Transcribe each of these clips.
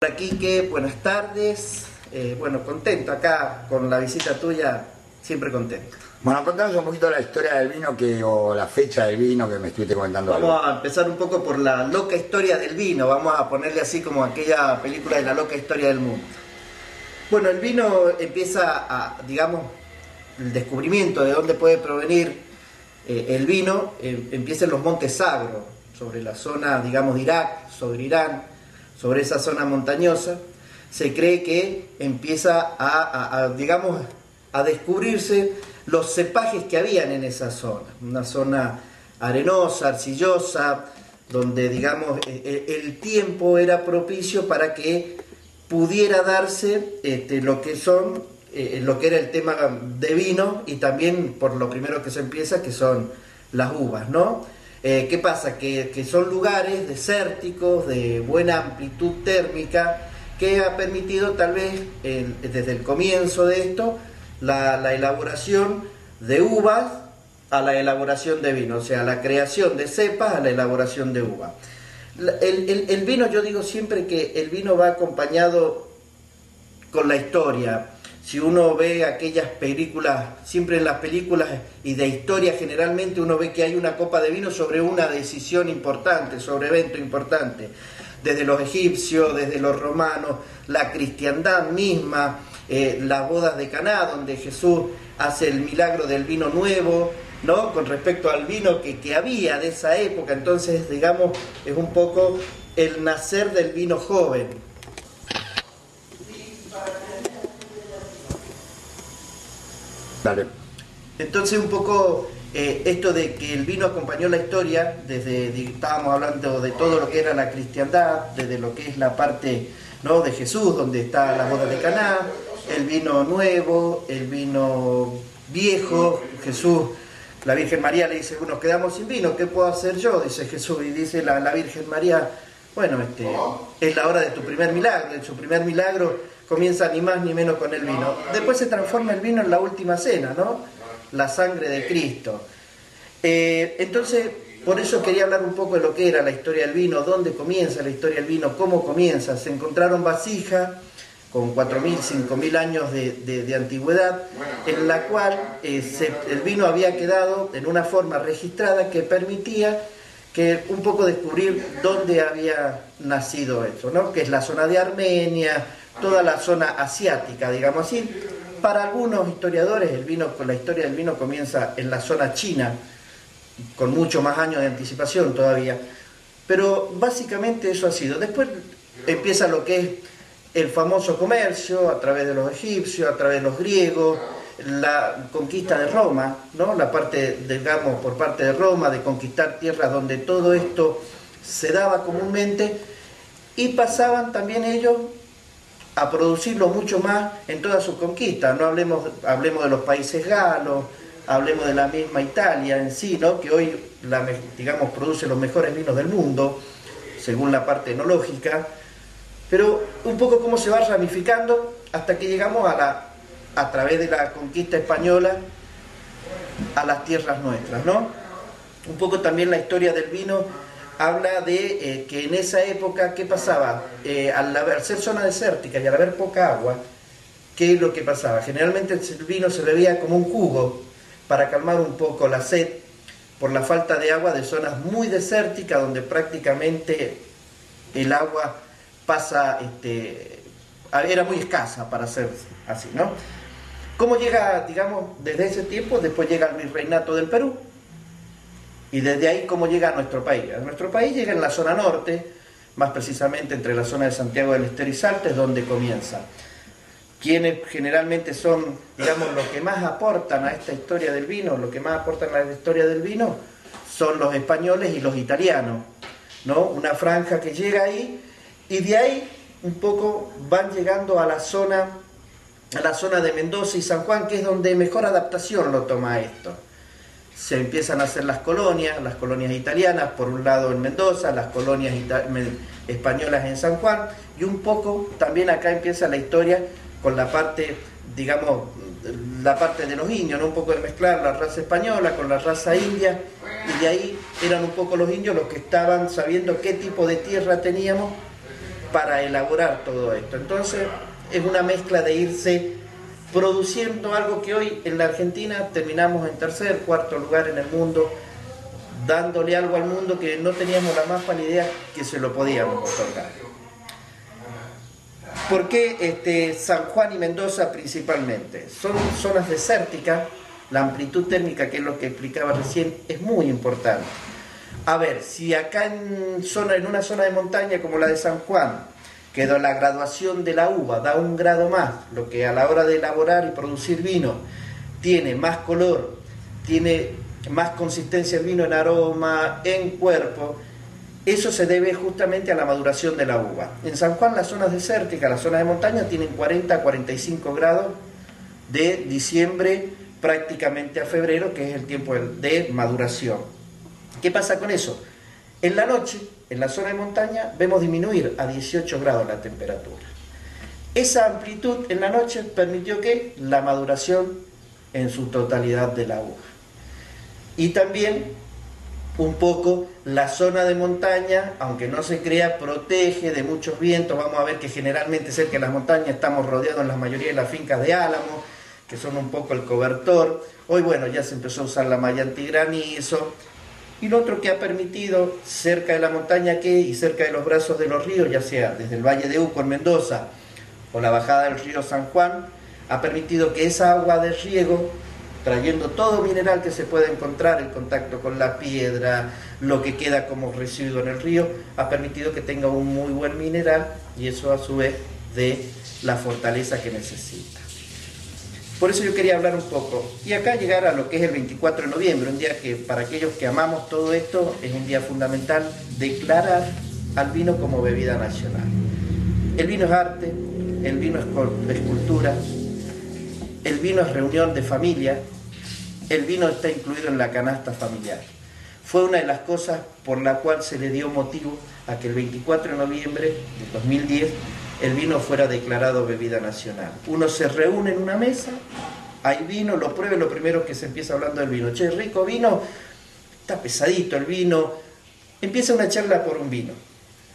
Hola Quique, buenas tardes. Bueno, contento acá con la visita tuya, siempre contento. Bueno, contanos un poquito la historia del vino o la fecha del vino que me estuviste comentando. Vamos a empezar un poco por la loca historia del vino, vamos a ponerle así como aquella película de la loca historia del mundo. Bueno, el vino empieza digamos, el descubrimiento de dónde puede provenir el vino, empieza en los montes Sagros, sobre la zona, digamos, de Irak, sobre Irán, sobre esa zona montañosa. Se cree que empieza digamos, a descubrirse los cepajes que habían en esa zona, una zona arenosa, arcillosa, donde, digamos, el tiempo era propicio para que pudiera darse lo que era el tema de vino, y también por lo primero que se empieza, que son las uvas, ¿no? ¿Qué pasa? Que son lugares desérticos, de buena amplitud térmica, que ha permitido tal vez, desde el comienzo de esto, la elaboración de uvas a la elaboración de vino, o sea, la creación de cepas a la elaboración de uva. El vino, yo digo siempre que el vino va acompañado con la historia. Si uno ve aquellas películas, siempre en las películas y de historia generalmente uno ve que hay una copa de vino sobre una decisión importante, sobre evento importante, desde los egipcios, desde los romanos, la cristiandad misma, las bodas de Caná, donde Jesús hace el milagro del vino nuevo, ¿no? Con respecto al vino que había de esa época. Entonces, digamos, es un poco el nacer del vino joven. Dale. Entonces, un poco esto de que el vino acompañó la historia, estábamos hablando de todo lo que era la cristiandad, desde lo que es la parte, ¿no?, de Jesús, donde está las bodas de Caná, el vino nuevo, el vino viejo. Jesús, la Virgen María le dice: nos quedamos sin vino, ¿qué puedo hacer yo?, dice Jesús, y dice la Virgen María: bueno, es la hora de tu primer milagro. En su primer milagro comienza ni más ni menos con el vino. Después se transforma el vino en la última cena, ¿no?, la sangre de Cristo. Entonces, por eso quería hablar un poco de lo que era la historia del vino, dónde comienza la historia del vino, cómo comienza. Se encontraron vasijas con 4.000, 5.000 años de antigüedad, en la cual el vino había quedado en una forma registrada que permitía que un poco descubrir dónde había nacido eso, ¿no?, que es la zona de Armenia, toda la zona asiática, digamos así. Para algunos historiadores, la historia del vino comienza en la zona china, con mucho más años de anticipación todavía, pero básicamente eso ha sido. Después empieza lo que es el famoso comercio a través de los egipcios, a través de los griegos, la conquista de Roma, ¿no?, la parte, digamos, por parte de Roma, de conquistar tierras donde todo esto se daba comúnmente, y pasaban también ellos a producirlo mucho más en todas sus conquistas. No hablemos de los países galos, hablemos de la misma Italia en sí, ¿no?, que hoy, digamos, produce los mejores vinos del mundo, según la parte enológica, pero un poco cómo se va ramificando hasta que llegamos a través de la conquista española a las tierras nuestras, ¿no? Un poco también la historia del vino habla de que en esa época, ¿qué pasaba? Al ser zona desértica y al haber poca agua, ¿qué es lo que pasaba? Generalmente el vino se bebía como un jugo para calmar un poco la sed por la falta de agua de zonas muy desérticas, donde prácticamente el agua era muy escasa, para ser así, ¿no? ¿Cómo llega, digamos, desde ese tiempo? Después llega el virreinato del Perú, y desde ahí, ¿cómo llega a nuestro país? A nuestro país llega en la zona norte, más precisamente entre la zona de Santiago del Estero y Salta, es donde comienza. Quienes generalmente son, digamos, los que más aportan a esta historia del vino, los que más aportan a la historia del vino, son los españoles y los italianos, ¿no? Una franja que llega ahí, y de ahí un poco van llegando a la zona de Mendoza y San Juan, que es donde mejor adaptación lo toma esto. Se empiezan a hacer las colonias italianas, por un lado en Mendoza, las colonias españolas en San Juan, y un poco también acá empieza la historia con la parte, digamos, la parte de los indios, ¿no?, un poco de mezclar la raza española con la raza india, y de ahí eran un poco los indios los que estaban sabiendo qué tipo de tierra teníamos para elaborar todo esto. Entonces es una mezcla de irse produciendo algo que hoy en la Argentina terminamos en tercer, cuarto lugar en el mundo, dándole algo al mundo que no teníamos la más pálida idea que se lo podíamos otorgar. ¿Por qué San Juan y Mendoza principalmente? Son zonas desérticas, la amplitud térmica, que es lo que explicaba recién, es muy importante. A ver, si acá en una zona de montaña como la de San Juan, que la graduación de la uva da 1 grado más, lo que a la hora de elaborar y producir vino tiene más color, tiene más consistencia el vino en aroma, en cuerpo, eso se debe justamente a la maduración de la uva. En San Juan las zonas desérticas, las zonas de montaña tienen 40 a 45 grados de diciembre prácticamente a febrero, que es el tiempo de maduración. ¿Qué pasa con eso? En la noche, en la zona de montaña, vemos disminuir a 18 grados la temperatura. Esa amplitud en la noche permitió que la maduración en su totalidad de la uva. Y también un poco la zona de montaña, aunque no se crea, protege de muchos vientos. Vamos a ver que generalmente cerca de las montañas estamos rodeados en la mayoría de las fincas de álamo, que son un poco el cobertor. Hoy, bueno, ya se empezó a usar la malla antigranizo. Y lo otro que ha permitido cerca de la montaña y cerca de los brazos de los ríos, ya sea desde el Valle de Uco en Mendoza o la bajada del río San Juan, ha permitido que esa agua de riego, trayendo todo mineral que se puede encontrar en contacto con la piedra, lo que queda como residuo en el río, ha permitido que tenga un muy buen mineral y eso a su vez de la fortaleza que necesita. Por eso yo quería hablar un poco, y acá llegar a lo que es el 24 de noviembre, un día que para aquellos que amamos todo esto es un día fundamental, declarar al vino como bebida nacional. El vino es arte, el vino es cultura, el vino es reunión de familia, el vino está incluido en la canasta familiar. Fue una de las cosas por la cual se le dio motivo a que el 24 de noviembre de 2010 el vino fuera declarado bebida nacional. Uno se reúne en una mesa, hay vino, lo pruebe, lo primero que se empieza hablando del vino. Che, rico vino, está pesadito el vino. Empieza una charla por un vino,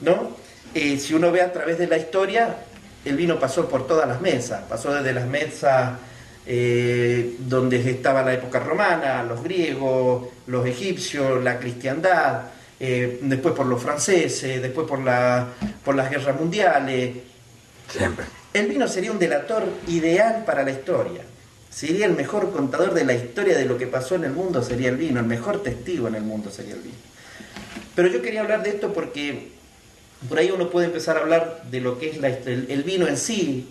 ¿no? Si uno ve a través de la historia, el vino pasó por todas las mesas, pasó desde las mesas donde estaba la época romana, los griegos, los egipcios, la cristiandad, después por los franceses, después por las guerras mundiales. Siempre. El vino sería un delator ideal para la historia. Sería el mejor contador de la historia de lo que pasó en el mundo, sería el vino. El mejor testigo en el mundo sería el vino. Pero yo quería hablar de esto porque por ahí uno puede empezar a hablar de lo que es el vino en sí,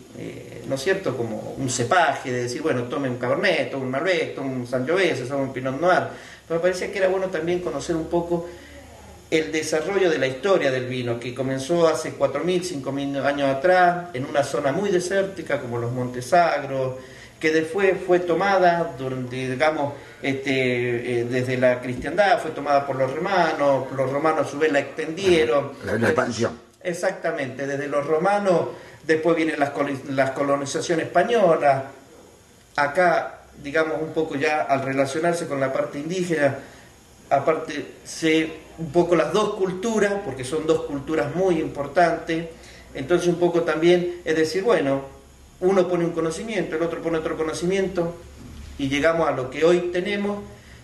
¿no es cierto? Como un cepaje, de decir, bueno, tome un Cabernet, tome un Malbec, tome un Sangiovese, tome un Pinot Noir. Pero me parecía que era bueno también conocer un poco el desarrollo de la historia del vino, que comenzó hace 4.000, 5.000 años atrás, en una zona muy desértica como los Montes Sagros, que después fue tomada durante, digamos, desde la cristiandad, fue tomada por los romanos a su vez la extendieron. La expansión. Exactamente, desde los romanos, después vienen las colonizaciones españolas, acá, digamos, un poco ya al relacionarse con la parte indígena, aparte un poco las dos culturas, porque son dos culturas muy importantes, entonces un poco también es decir, bueno, uno pone un conocimiento, el otro pone otro conocimiento, y llegamos a lo que hoy tenemos,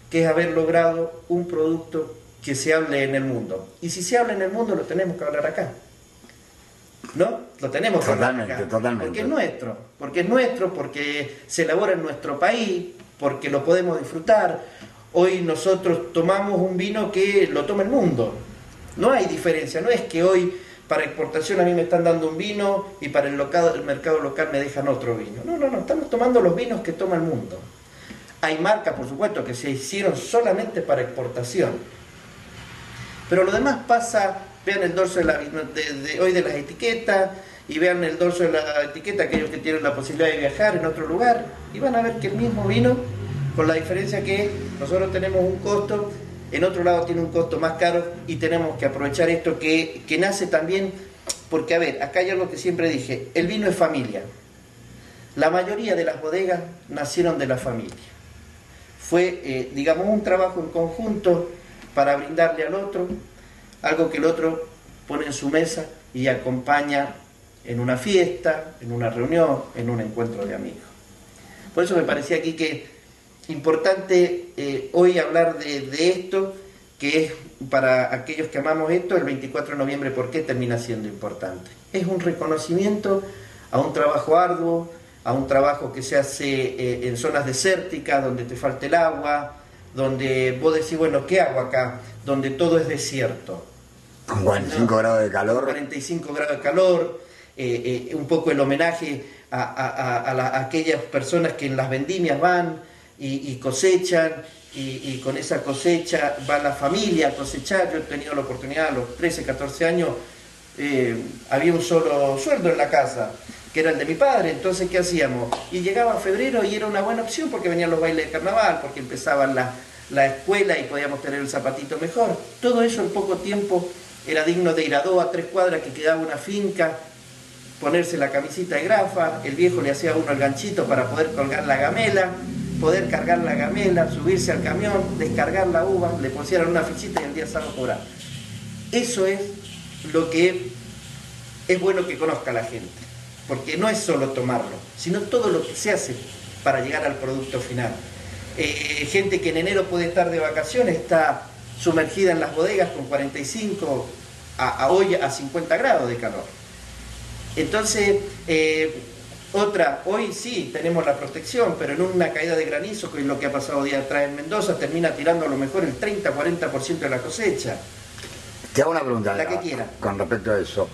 que es haber logrado un producto que se hable en el mundo. Y si se habla en el mundo, lo tenemos que hablar acá, ¿no? Lo tenemos que hablar acá. Totalmente. Porque es nuestro, porque se elabora en nuestro país, porque lo podemos disfrutar. Hoy nosotros tomamos un vino que lo toma el mundo. No hay diferencia, no es que hoy para exportación a mí me están dando un vino y para el mercado local me dejan otro vino. No, estamos tomando los vinos que toma el mundo. Hay marcas, por supuesto, que se hicieron solamente para exportación. Pero lo demás pasa, vean el dorso de hoy de las etiquetas y vean el dorso de la etiqueta, aquellos que tienen la posibilidad de viajar en otro lugar, y van a ver que el mismo vino, con la diferencia que nosotros tenemos un costo, en otro lado tiene un costo más caro, y tenemos que aprovechar esto que nace también, porque a ver, acá hay algo que siempre dije, el vino es familia. La mayoría de las bodegas nacieron de la familia. Fue, digamos, un trabajo en conjunto para brindarle al otro algo que el otro pone en su mesa y acompaña en una fiesta, en una reunión, en un encuentro de amigos. Por eso me parecía aquí que importante hoy hablar de esto, que es para aquellos que amamos esto, el 24 de noviembre, ¿por qué termina siendo importante? Es un reconocimiento a un trabajo arduo, a un trabajo que se hace en zonas desérticas, donde te falta el agua, donde vos decís, bueno, ¿qué hago acá? Donde todo es desierto. Con 45 grados de calor. 45 grados de calor, un poco el homenaje a aquellas personas que en las vendimias van y cosechan, y con esa cosecha va la familia a cosechar. Yo he tenido la oportunidad, a los 13, 14 años, había un solo sueldo en la casa, que era el de mi padre. Entonces, ¿qué hacíamos? Y llegaba febrero y era una buena opción porque venían los bailes de carnaval, porque empezaban la escuela y podíamos tener el zapatito mejor. Todo eso en poco tiempo era digno de ir a 2 a 3 cuadras, que quedaba una finca, ponerse la camisita de grafa, el viejo le hacía a uno el ganchito para poder colgar la gamela, poder cargar la gamela, subirse al camión, descargar la uva, le pusieron una fichita y el día sábado cobrar. Eso es lo que es bueno que conozca la gente, porque no es solo tomarlo, sino todo lo que se hace para llegar al producto final. Gente que en enero puede estar de vacaciones, está sumergida en las bodegas con 45 hoy a 50 grados de calor. Entonces, hoy sí tenemos la protección, pero en una caída de granizo, que es lo que ha pasado día atrás en Mendoza, termina tirando a lo mejor el 30-40% de la cosecha. Te hago una pregunta, la que quiera, con respecto a eso.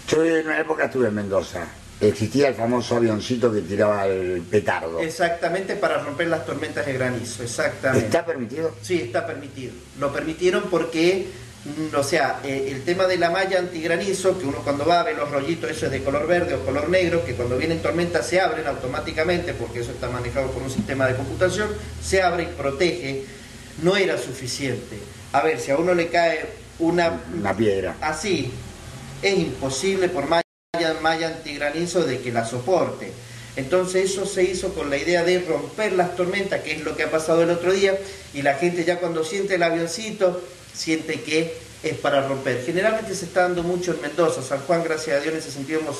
Yo en una época estuve en Mendoza. Existía el famoso avioncito que tiraba el petardo. Exactamente, para romper las tormentas de granizo, exactamente. ¿Está permitido? Sí, está permitido. Lo permitieron porque, o sea, el tema de la malla antigranizo, que uno cuando va a ver los rollitos esos de color verde o color negro, que cuando vienen tormentas se abren automáticamente, porque eso está manejado por un sistema de computación, se abre y protege, no era suficiente. A ver, si a uno le cae una piedra así, es imposible por malla antigranizo de que la soporte. Entonces eso se hizo con la idea de romper las tormentas, que es lo que ha pasado el otro día, y la gente ya cuando siente el avioncito, siente que es para romper. Generalmente se está dando mucho en Mendoza. San Juan, gracias a Dios, en ese sentido hemos